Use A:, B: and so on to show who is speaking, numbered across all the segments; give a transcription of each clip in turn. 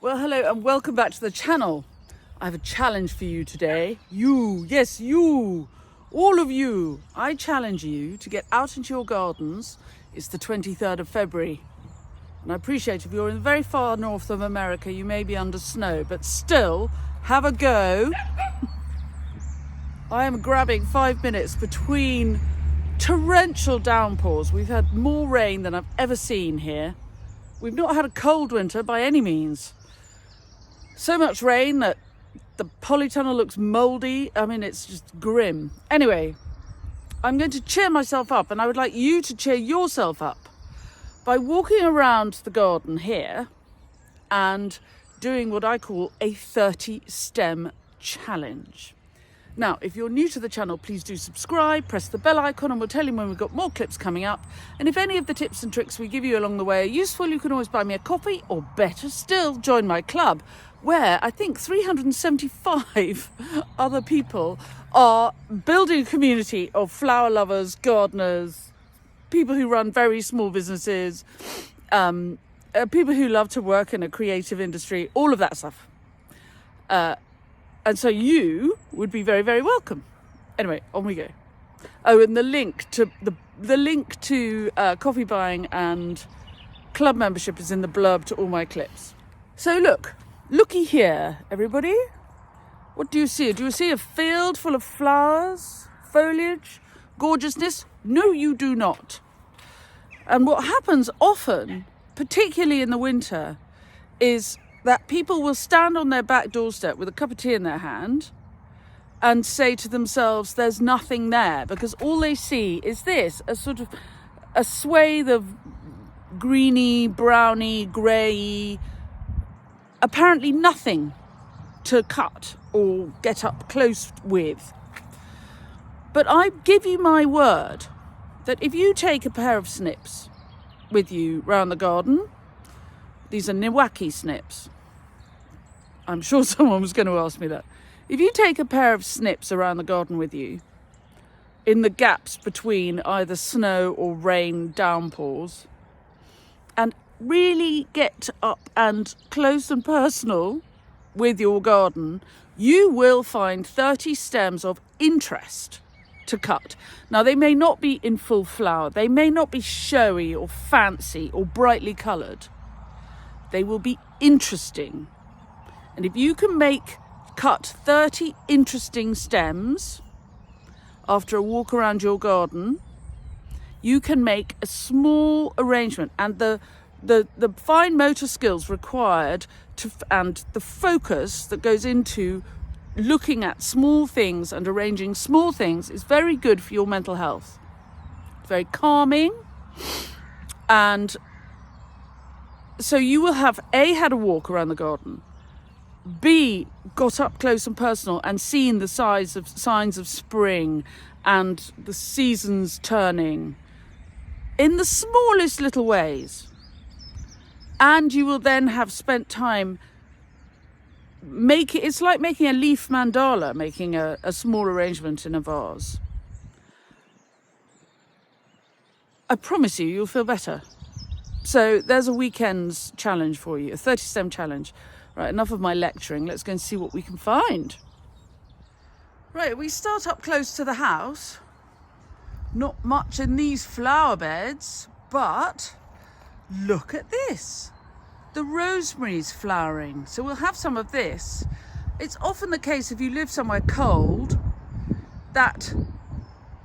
A: Well, hello and welcome back to the channel. I have a challenge for you today. You, yes, you, all of you. I challenge you to get out into your gardens. It's the 23rd of February. And I appreciate if you're in the very far north of America, you may be under snow, but still have a go. I am grabbing 5 minutes between torrential downpours. We've had more rain than I've ever seen here. We've not had a cold winter by any means. So much rain that the polytunnel looks mouldy. I mean, it's just grim. Anyway, I'm going to cheer myself up, and I would like you to cheer yourself up by walking around the garden here and doing what I call a 30 stem challenge. Now, if you're new to the channel, please do subscribe, press the bell icon, and we'll tell you when we've got more clips coming up. And if any of the tips and tricks we give you along the way are useful, you can always buy me a coffee, or better still, join my club, where I think 375 other people are building a community of flower lovers, gardeners, people who run very small businesses, people who love to work in a creative industry, all of that stuff. And so you would be very, very welcome. Anyway, on we go. Oh, and the link to coffee buying and club membership is in the blurb to all my clips. So looky here, everybody. What do you see? Do you see a field full of flowers, foliage, gorgeousness? No, you do not. And what happens often, particularly in the winter, is that people will stand on their back doorstep with a cup of tea in their hand and say to themselves, there's nothing there, because all they see is this, a sort of a swathe of greeny, browny, grey, apparently nothing to cut or get up close with. But I give you my word that if you take a pair of snips with you round the garden, these are Niwaki snips. I'm sure someone was going to ask me that. If you take a pair of snips around the garden with you, in the gaps between either snow or rain downpours, and really get up and close and personal with your garden, you will find 30 stems of interest to cut. Now, they may not be in full flower. They may not be showy or fancy or brightly coloured. They will be interesting. And if you can cut 30 interesting stems after a walk around your garden, you can make a small arrangement. And the fine motor skills required and the focus that goes into looking at small things and arranging small things is very good for your mental health. It's very calming. And so you will have A, had a walk around the garden, B, got up close and personal and seen the signs of spring and the seasons turning in the smallest little ways. And you will then have spent time it's like making a leaf mandala, making a small arrangement in a vase. I promise you'll feel better. So there's a weekend's challenge for you, a 30 stem challenge. Right, enough of my lecturing. Let's go and see what we can find. Right, we start up close to the house. Not much in these flower beds, but look at this. The rosemary's flowering, so we'll have some of this. It's often the case if you live somewhere cold that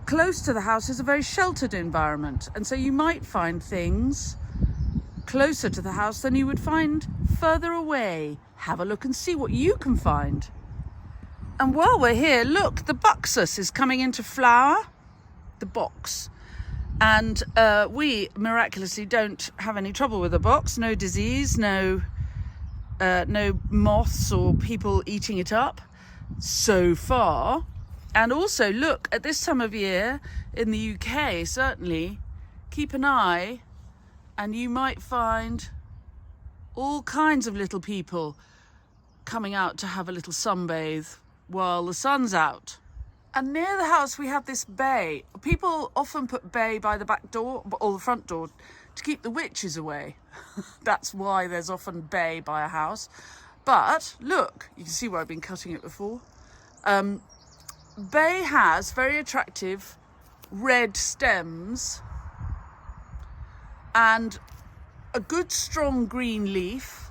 A: close to the house is a very sheltered environment, and so you might find things closer to the house than you would find further away. Have a look and see what you can find. And while we're here, look, the buxus is coming into flower, the box. And we miraculously don't have any trouble with the box, no disease, no moths or people eating it up so far. And also, look, at this time of year in the UK, certainly, keep an eye and you might find all kinds of little people coming out to have a little sunbathe while the sun's out. And near the house we have this bay. People often put bay by the back door or the front door to keep the witches away. That's why there's often bay by a house. But look, you can see where I've been cutting it before. Bay has very attractive red stems and a good strong green leaf.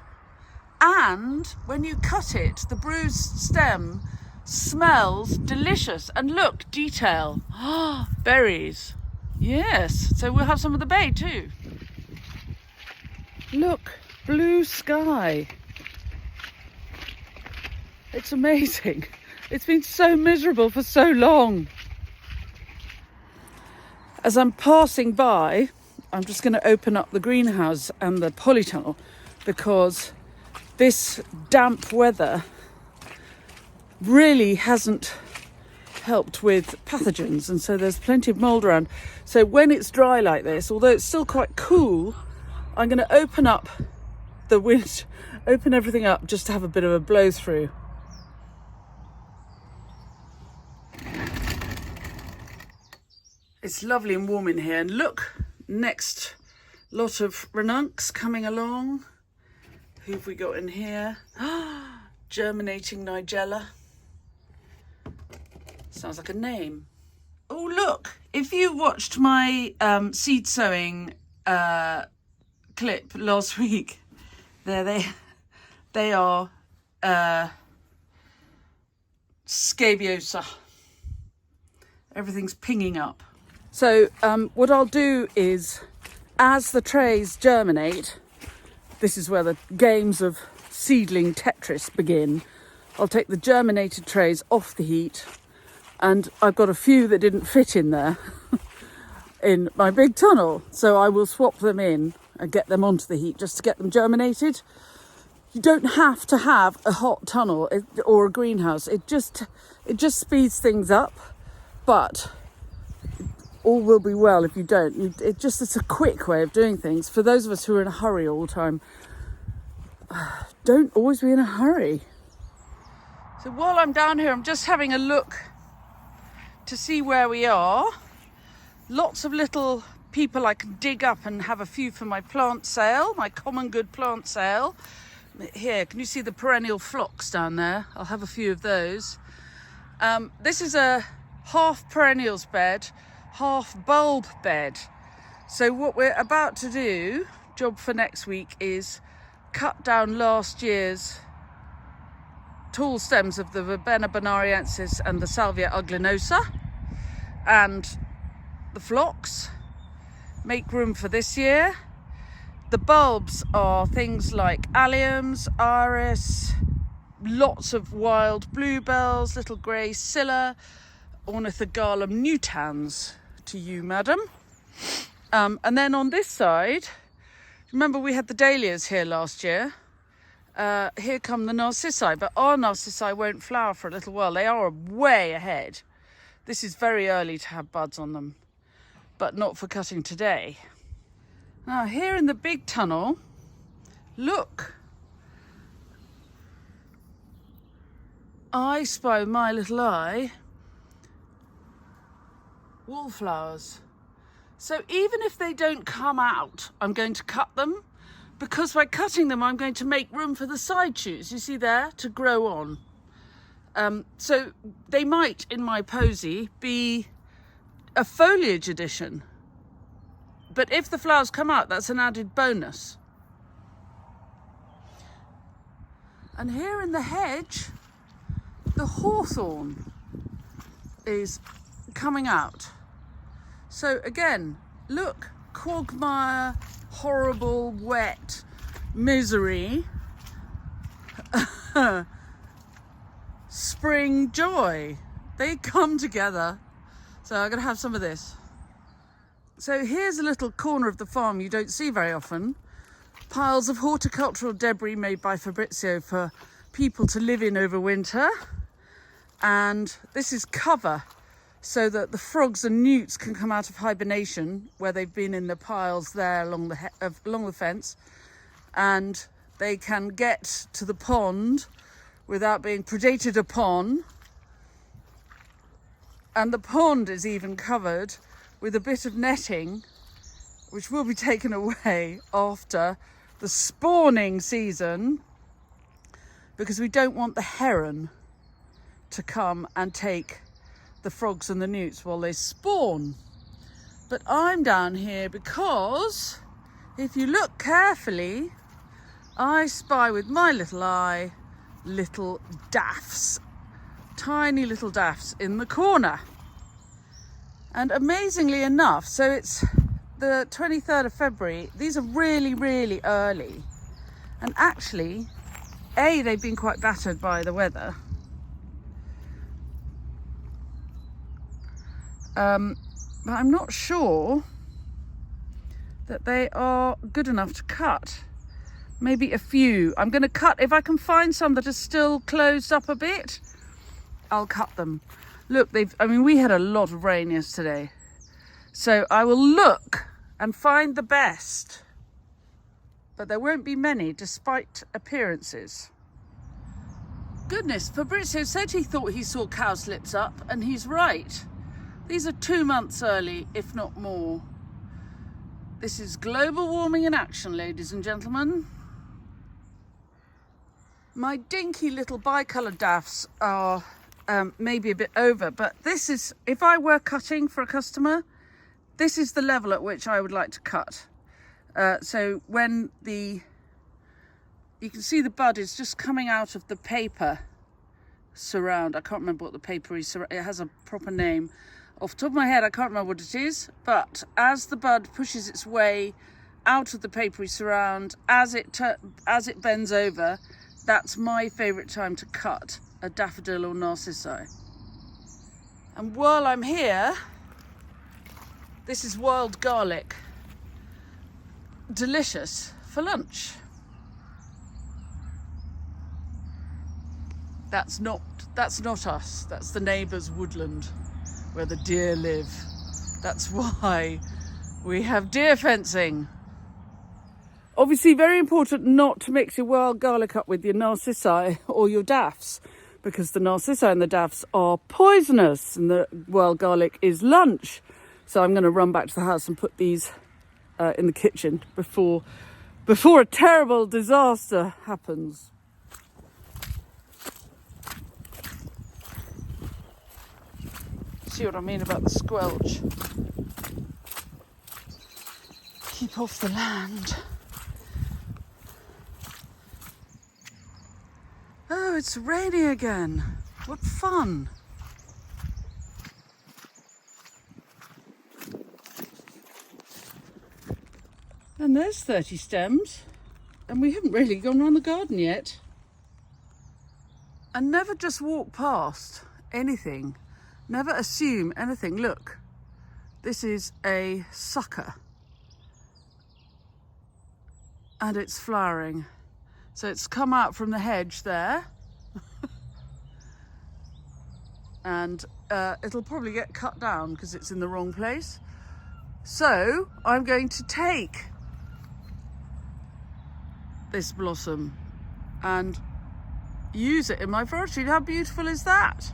A: And when you cut it, the bruised stem smells delicious. And look, detail. Berries. Yes, so we'll have some of the bay too. Look, blue sky. It's amazing. It's been so miserable for so long. As I'm passing by, I'm just going to open up the greenhouse and the polytunnel because this damp weather really hasn't helped with pathogens, and so there's plenty of mould around. So when it's dry like this, although it's still quite cool, I'm going to open up the wind, open everything up just to have a bit of a blow through. It's lovely and warm in here, and look, next lot of ranuncs coming along. Who have we got in here? Germinating Nigella. Sounds like a name. Oh look, if you watched my seed sowing clip last week, there they are scabiosa. Everything's pinging up. So what I'll do is, as the trays germinate, this is where the games of seedling Tetris begin. I'll take the germinated trays off the heat, and I've got a few that didn't fit in there in my big tunnel, so I will swap them in and get them onto the heat just to get them germinated. You don't have to have a hot tunnel or a greenhouse. It just speeds things up, but all will be well if you don't. It's a quick way of doing things. For those of us who are in a hurry all the time, don't always be in a hurry. So while I'm down here, I'm just having a look to see where we are. Lots of little people I can dig up and have a few for my plant sale, my common good plant sale. Here, can you see the perennial phlox down there? I'll have a few of those. This is a half perennials bed, half bulb bed. So what we're about to do, job for next week, is cut down last year's tall stems of the Verbena bonariensis and the Salvia uglinosa and the phlox, make room for this year. The bulbs are things like alliums, iris, lots of wild bluebells, little grey scilla, ornithogalum nutans to you, madam. And then on this side, remember we had the dahlias here last year. Here come the narcissi, but our narcissi won't flower for a little while. They are way ahead. This is very early to have buds on them, but not for cutting today. Now here in the big tunnel, look. I spy with my little eye wallflowers. So even if they don't come out, I'm going to cut them, because by cutting them I'm going to make room for the side shoots, you see there, to grow on. So they might, in my posy, be a foliage addition. But if the flowers come out, that's an added bonus. And here in the hedge, the hawthorn is coming out. So again, look, quagmire, horrible, wet misery. Spring joy. They come together. So I'm going to have some of this. So here's a little corner of the farm you don't see very often. Piles of horticultural debris made by Fabrizio for people to live in over winter. And this is cover so that the frogs and newts can come out of hibernation where they've been in the piles there along the fence, and they can get to the pond without being predated upon. And the pond is even covered with a bit of netting, which will be taken away after the spawning season, because we don't want the heron to come and take the frogs and the newts while they spawn. But I'm down here because if you look carefully, I spy with my little eye little daffs, tiny little daffs in the corner. And amazingly enough, so it's the 23rd of February, these are really, really early. And actually, they've been quite battered by the weather. But I'm not sure that they are good enough to cut. Maybe a few. I'm going to cut, if I can find some that are still closed up a bit, I'll cut them. Look, we had a lot of rain yesterday. So I will look and find the best. But there won't be many, despite appearances. Goodness, Fabrizio said he thought he saw cowslips up, and he's right. These are 2 months early, if not more. This is global warming in action, ladies and gentlemen. My dinky little bicoloured daffs are maybe a bit over, but this is, if I were cutting for a customer, this is the level at which I would like to cut. So when you can see the bud is just coming out of the paper surround. I can't remember what the paper is. It has a proper name. Off the top of my head, I can't remember what it is, but as the bud pushes its way out of the papery surround, as it bends over, that's my favourite time to cut a daffodil or narcissi. And while I'm here, this is wild garlic. Delicious for lunch. That's not us, that's the neighbour's woodland where the deer live. That's why we have deer fencing. Obviously very important not to mix your wild garlic up with your narcissi or your daffs, because the narcissi and the daffs are poisonous and the wild garlic is lunch. So I'm going to run back to the house and put these in the kitchen before a terrible disaster happens. See what I mean about the squelch? Keep off the land. Oh, it's raining again. What fun. And there's 30 stems. And we haven't really gone around the garden yet. And never just walk past anything. Never assume anything. Look, this is a sucker. And it's flowering. So it's come out from the hedge there. And it'll probably get cut down because it's in the wrong place. So I'm going to take this blossom and use it in my forestry. How beautiful is that?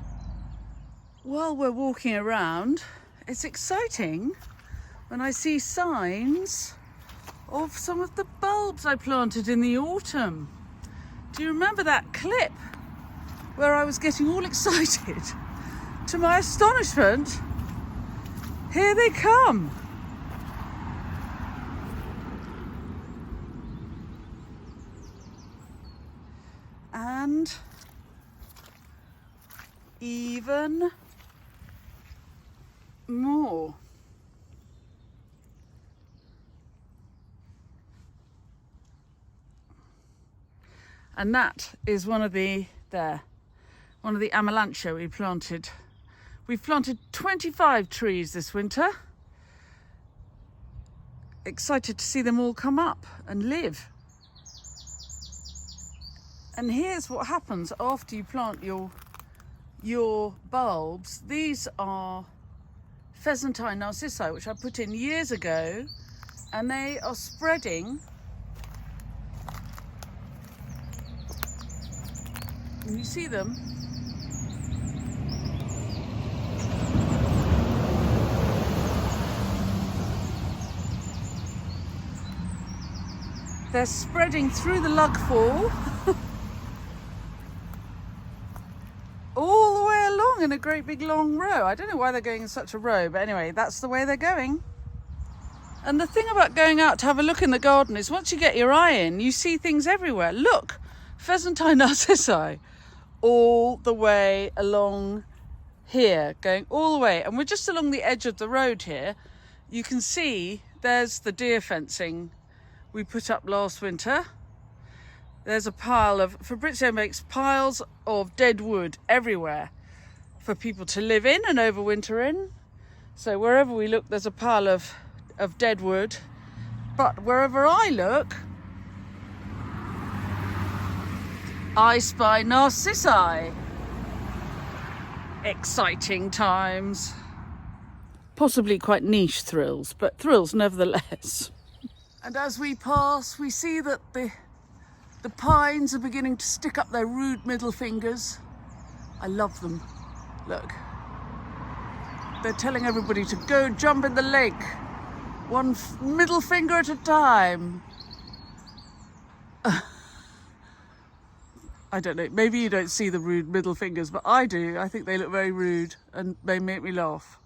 A: While we're walking around, it's exciting when I see signs of some of the bulbs I planted in the autumn. Do you remember that clip where I was getting all excited? To my astonishment, here they come. And even more. And that is one of the Amalantia we planted. We've planted 25 trees this winter. Excited to see them all come up and live. And here's what happens after you plant your bulbs. These are pheasantine narcissi, which I put in years ago, and they are spreading. Can you see them? They're spreading through the lug fall all the way along in a great big long row. I don't know why they're going in such a row, but anyway, that's the way they're going. And the thing about going out to have a look in the garden is once you get your eye in, you see things everywhere. Look, pheasantine narcissi, all the way along here, going all the way. And we're just along the edge of the road here. You can see there's the deer fencing we put up last winter. There's a pile of, Fabrizio makes piles of dead wood everywhere for people to live in and overwinter in. So wherever we look, there's a pile of dead wood. But wherever I look, I spy narcissi. Exciting times. Possibly quite niche thrills, but thrills nevertheless. And as we pass, we see that the pines are beginning to stick up their rude middle fingers. I love them. Look. They're telling everybody to go jump in the lake. One middle finger at a time. I don't know, maybe you don't see the rude middle fingers, but I do. I think they look very rude and they make me laugh.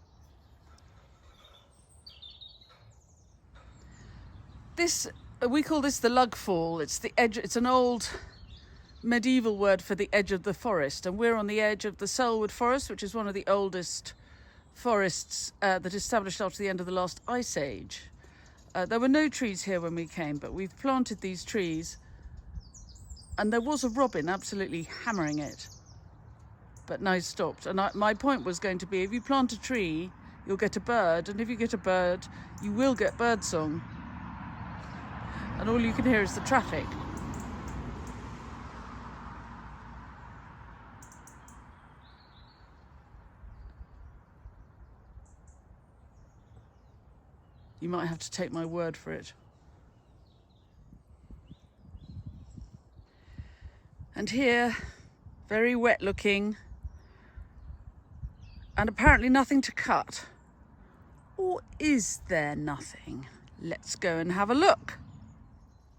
A: We call this the lug fall. It's the edge. It's an old medieval word for the edge of the forest, and we're on the edge of the Selwood Forest, which is one of the oldest forests that established after the end of the last ice age. There were no trees here when we came, but we've planted these trees, and there was a robin absolutely hammering it, but now stopped. And my point was going to be, if you plant a tree, you'll get a bird, and if you get a bird, you will get birdsong. And all you can hear is the traffic. You might have to take my word for it. And here, very wet looking, and apparently nothing to cut. Or is there nothing? Let's go and have a look.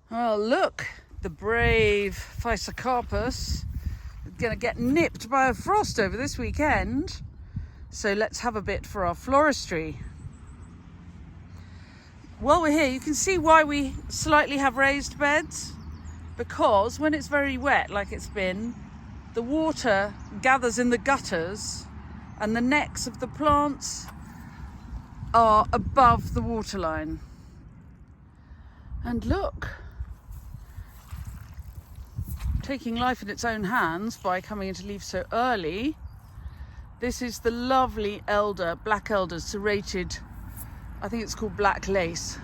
A: Oh, look, the brave Physocarpus is going to get nipped by a frost over this weekend. So let's have a bit for our floristry. While we're here, you can see why we slightly have raised beds. Because when it's very wet, like it's been, the water gathers in the gutters and the necks of the plants are above the waterline. And look, taking life in its own hands by coming into leaf so early. This is the lovely elder, black elder, serrated, I think it's called black lace.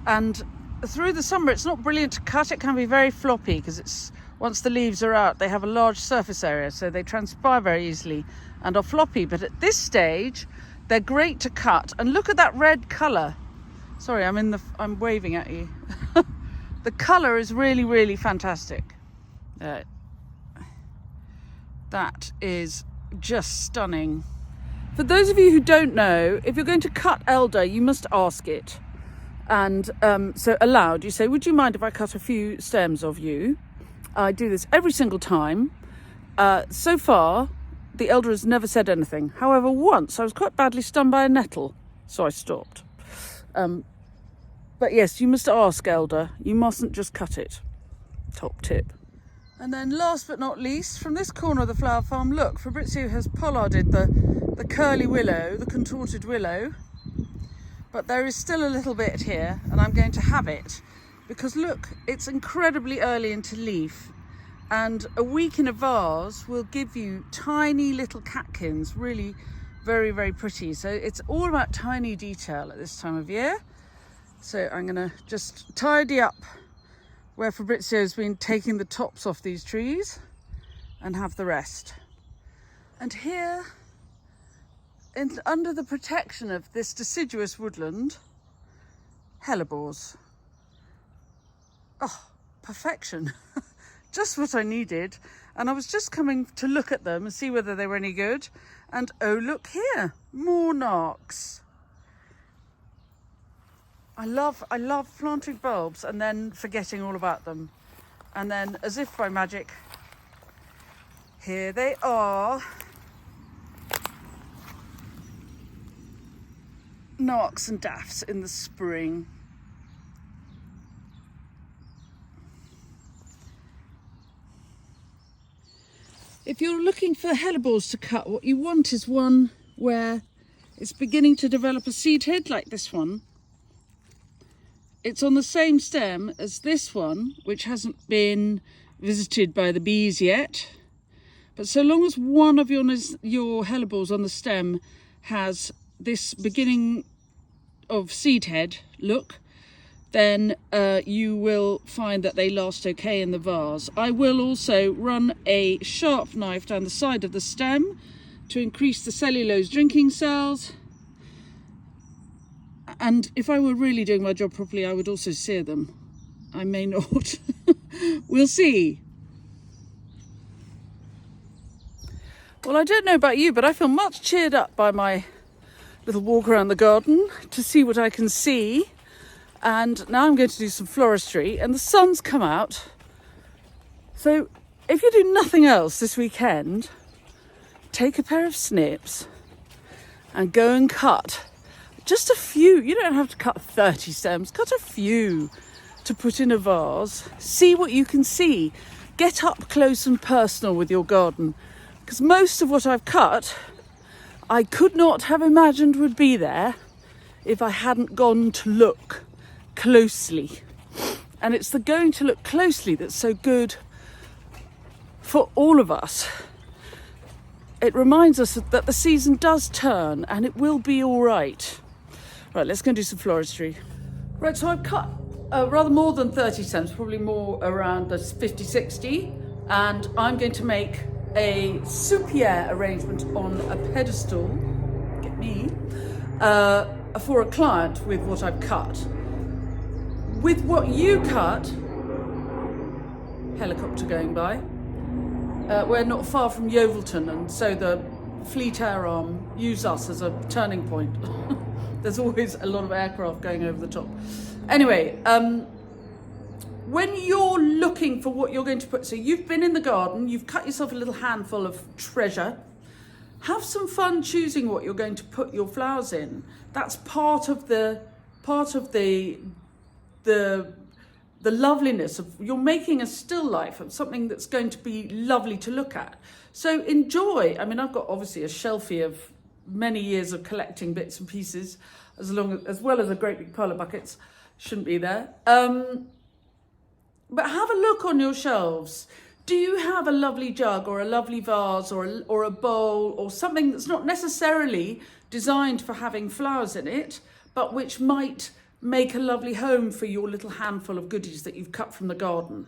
A: And through the summer, it's not brilliant to cut. It can be very floppy because it's, once the leaves are out, they have a large surface area, so they transpire very easily and are floppy. But at this stage, they're great to cut. And look at that red colour. Sorry, I'm waving at you. The colour is really, really fantastic. That is just stunning. For those of you who don't know, if you're going to cut elder, you must ask it. And so aloud, you say, would you mind if I cut a few stems of you? I do this every single time. So far, the elder has never said anything. However, once I was quite badly stung by a nettle, so I stopped. But yes, you must ask elder. You mustn't just cut it. Top tip. And then last but not least, from this corner of the flower farm, look, Fabrizio has pollarded the curly willow, the contorted willow. But there is still a little bit here, and I'm going to have it. Because look, it's incredibly early into leaf. And a week in a vase will give you tiny little catkins, really very, very pretty. So it's all about tiny detail at this time of year. So I'm going to just tidy up where Fabrizio's been taking the tops off these trees and have the rest. And here, under the protection of this deciduous woodland, hellebores. Oh, perfection. Just what I needed. And I was just coming to look at them and see whether they were any good. And oh, look here, more narks. I love planting bulbs and then forgetting all about them. And then, as if by magic, here they are. Narks and daffs in the spring. If you're looking for hellebores to cut, what you want is one where it's beginning to develop a seed head like this one. It's on the same stem as this one, which hasn't been visited by the bees yet. But so long as one of your hellebores on the stem has this beginning of seed head look, then you will find that they last okay in the vase. I will also run a sharp knife down the side of the stem to increase the cellulose drinking cells. And if I were really doing my job properly, I would also sear them. I may not. We'll see. Well, I don't know about you, but I feel much cheered up by my little walk around the garden to see what I can see. And now I'm going to do some floristry, and the sun's come out. So if you do nothing else this weekend, take a pair of snips and go and cut just a few. You don't have to cut 30 stems, cut a few to put in a vase. See what you can see. Get up close and personal with your garden, because most of what I've cut, I could not have imagined would be there if I hadn't gone to look closely. And it's the going to look closely that's so good for all of us. It reminds us that the season does turn and it will be all right. Right, let's go and do some floristry. Right, so I've cut rather more than 30 stems, probably more around the 50, 60. And I'm going to make a soupière arrangement on a pedestal, get me, for a client with what I've cut. With what you cut, helicopter going by, we're not far from Yeovilton, and so the Fleet Air Arm use us as a turning point. There's always a lot of aircraft going over the top. Anyway, when you're looking for what you're going to put, so you've been in the garden, you've cut yourself a little handful of treasure, have some fun choosing what you're going to put your flowers in. That's part of the loveliness of, you're making a still life of something that's going to be lovely to look at. So enjoy. I mean, I've got obviously a shelfie of many years of collecting bits and pieces, as well as a great big pile of buckets. Shouldn't be there. But have a look on your shelves. Do you have a lovely jug or a lovely vase or a bowl or something that's not necessarily designed for having flowers in it, but which might make a lovely home for your little handful of goodies that you've cut from the garden?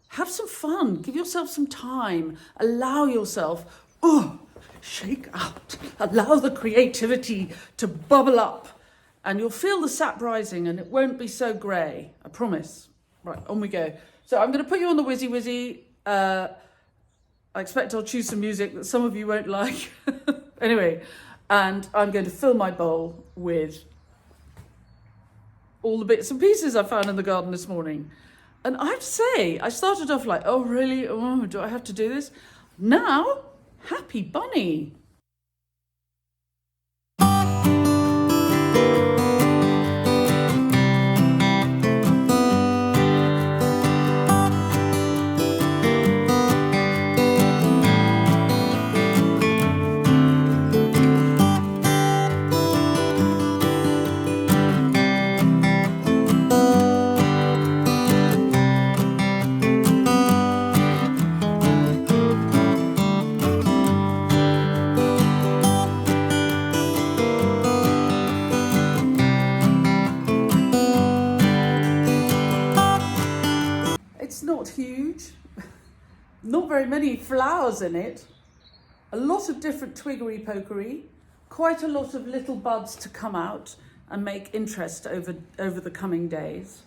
A: Have some fun. Give yourself some time. Allow yourself, shake out. Allow the creativity to bubble up, and you'll feel the sap rising and it won't be so grey. I promise. Right, on we go. So I'm going to put you on the whizzy whizzy. I expect I'll choose some music that some of you won't like. Anyway, and I'm going to fill my bowl with all the bits and pieces I found in the garden this morning. And I have to say, I started off like, oh really? Oh, do I have to do this? Now, happy bunny. It's not huge, not very many flowers in it, a lot of different twiggery pokery, quite a lot of little buds to come out and make interest over the coming days.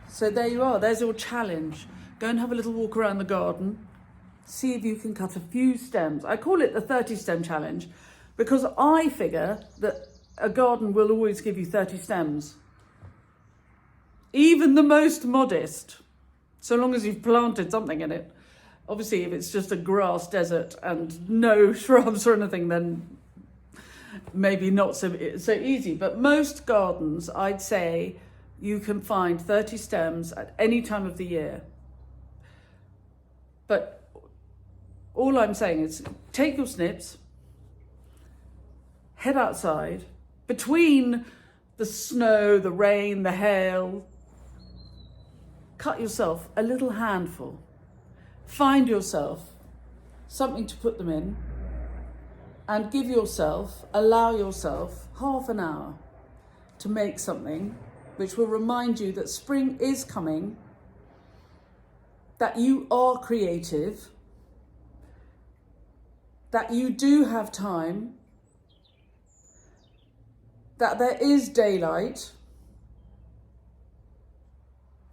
A: So there you are, there's your challenge. Go and have a little walk around the garden, see if you can cut a few stems. I call it the 30 stem challenge because I figure that a garden will always give you 30 stems. Even the most modest, so long as you've planted something in it. Obviously, if it's just a grass desert and no shrubs or anything, then maybe not so easy. But most gardens, I'd say, you can find 30 stems at any time of the year. But all I'm saying is take your snips, head outside, between the snow, the rain, the hail, cut yourself a little handful. Find yourself something to put them in and allow yourself half an hour to make something which will remind you that spring is coming, that you are creative, that you do have time, that there is daylight,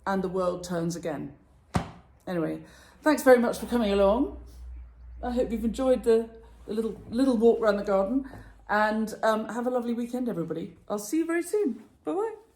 A: and the world turns again. Anyway, thanks very much for coming along. I hope you've enjoyed the little walk around the garden, and have a lovely weekend, everybody. I'll see you very soon. Bye-bye.